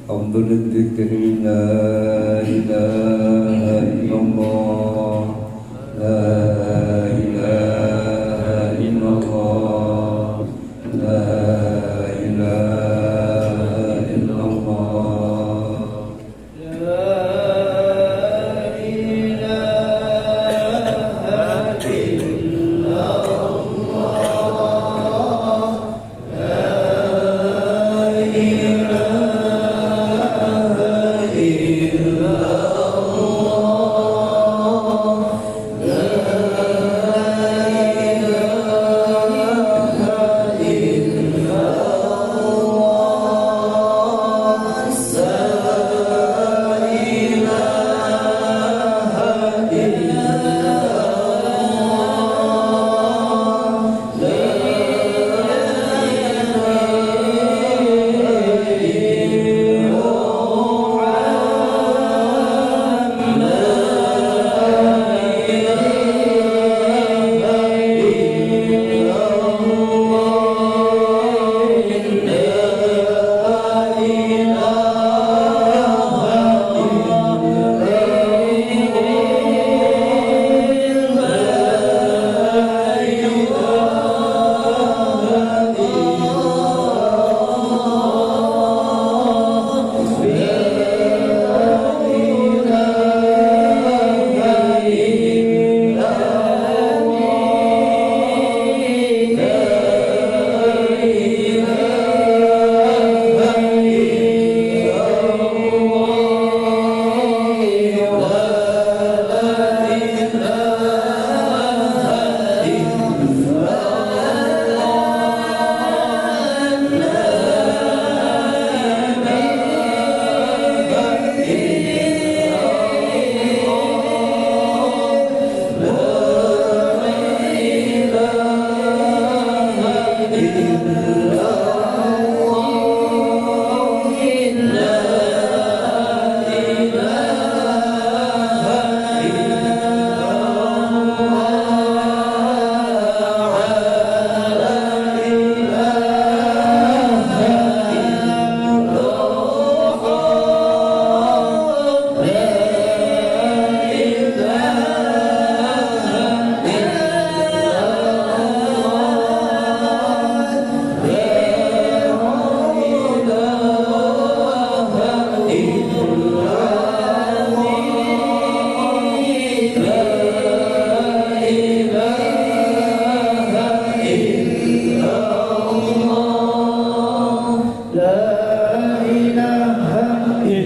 Alhamdulillah, la ilaha illallah, la ilaha illallah, la La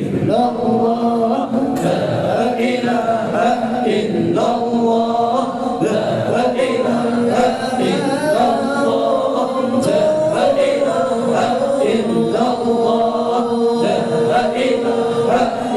illallah, la ilaha illallah, la ilaha illallah, la ilaha illallah, la ilaha illallah, la ilaha illallah, la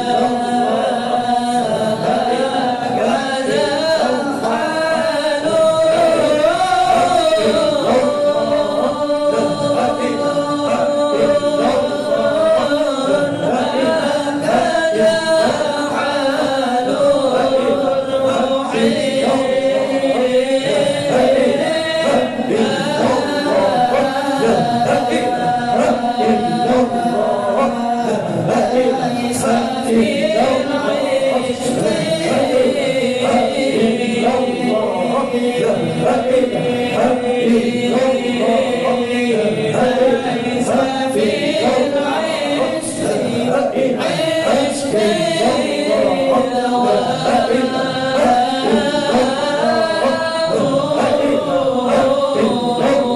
ilaha illallah,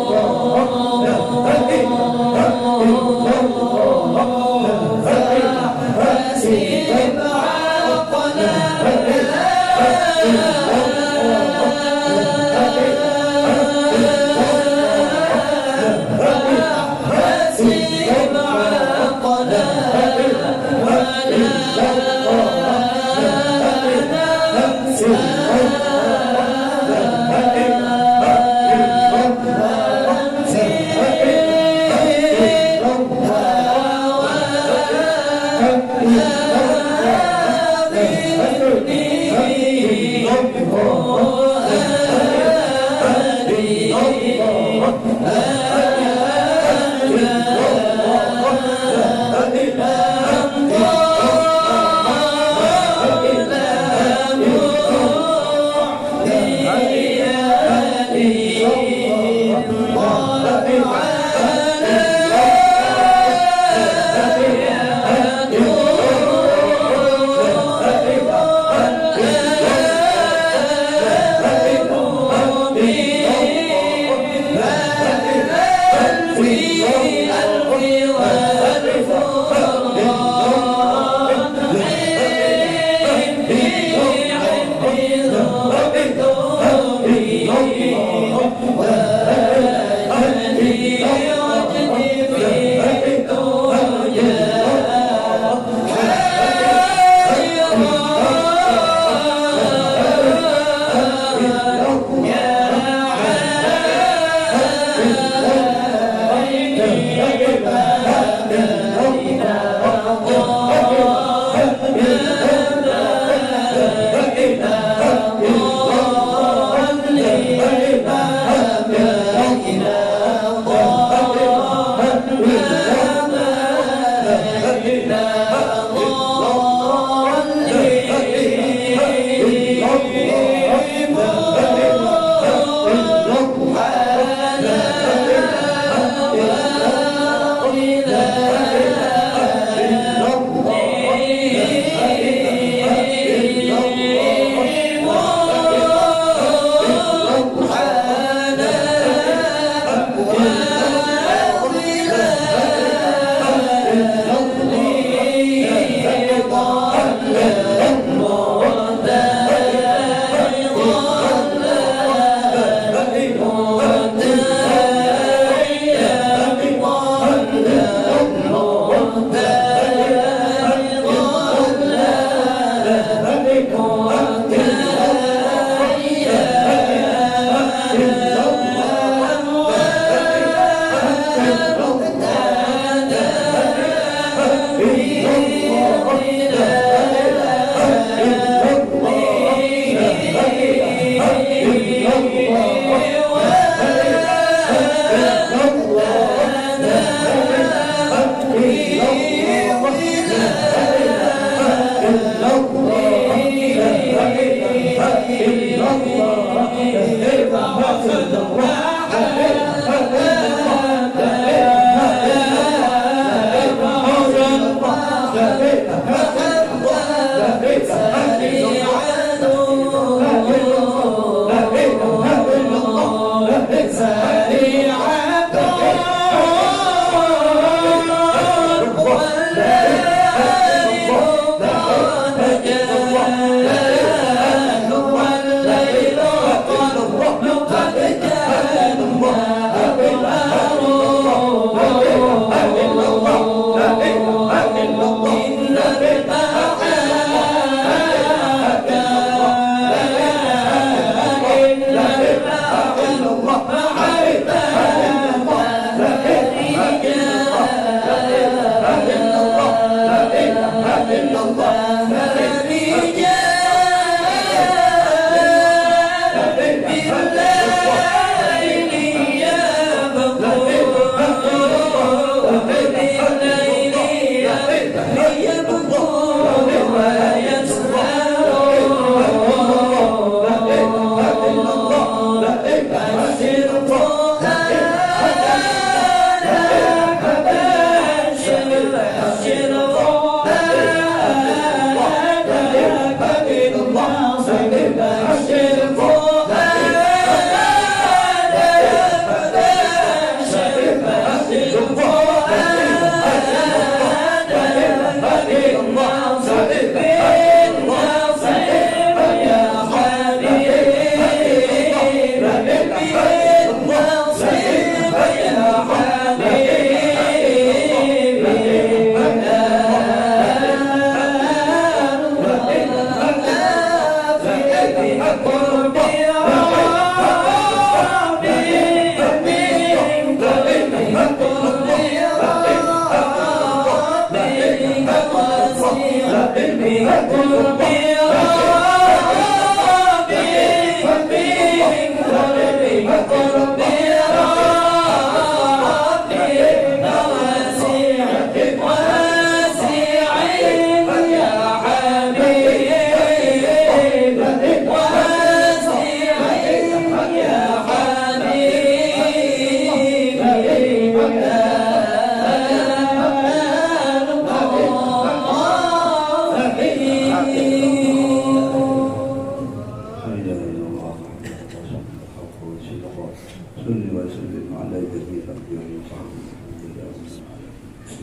la ilaha la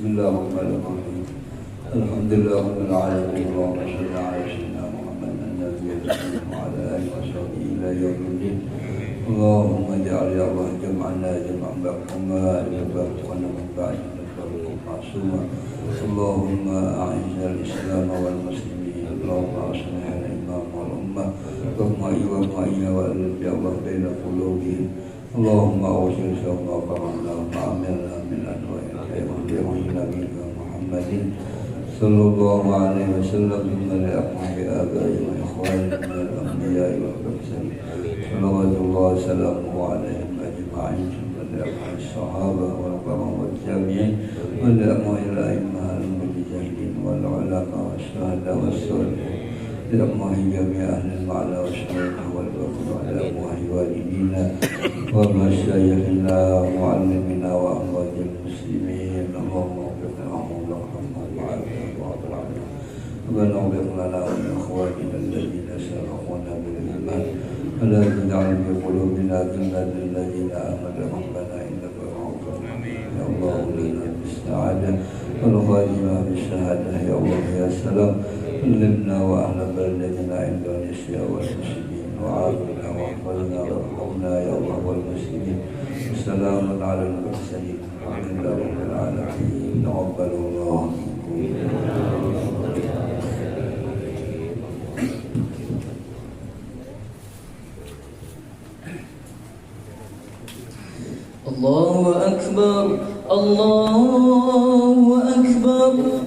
Bismillahirrahmanirrahim. Alhamdulillahirrahmanirrahim. Allahumma shalli ala sayyidina Muhammad an-nabiyyi wa ala alihi wa sahbihi ila yaumiddin. Allahumma ja'al ya Allah jam'ana jam'an barkama al-barqana min ba'di al-barqu ma'suma. Allahumma a'izz al-islam wal muslimin. Allahumma aslih al-imam wal ummah. Allahumma wa alif ya Allah baina qulubihim. Allahumma awsil syawqa farana ma'amilna min anwa'il khair wa nabi Muhammadin sallallahu alaihi wasallam min al-aqwabi abai wa ikhwani min al-anbiya'i wal mursalin sallallahu salamu alaihim ajma'in min al-sahaba wal qur'an wal tabi'in wal amwa'il a'immah al-mujahidin wal ulama wa syuhada wa salihin لأمه جميع أهل المعنى والشريعة والبركة على أمه والدينا ومشايخنا ومعلمنا وأموات المسلمين اللهم اغفر لهم وارحمهم وعافهم واعف عنهم ربنا اغفر لنا ولإخواننا الذين سبقونا بالإيمان ولا تجعل في قلوبنا غلا للذين آمنوا ربنا إنك رؤوف رحيم يا الله لنا بالسعادة والغانمة بالشهادة يا الله يا سلام علمنا وأهل بلدنا إندونيسيا والمسلمين وعافنا واحفظنا وارحمنا يا الله والمسلمين وسلام على المرسلين الحمد لله رب العالمين تقبل الله الله أكبر الله أكبر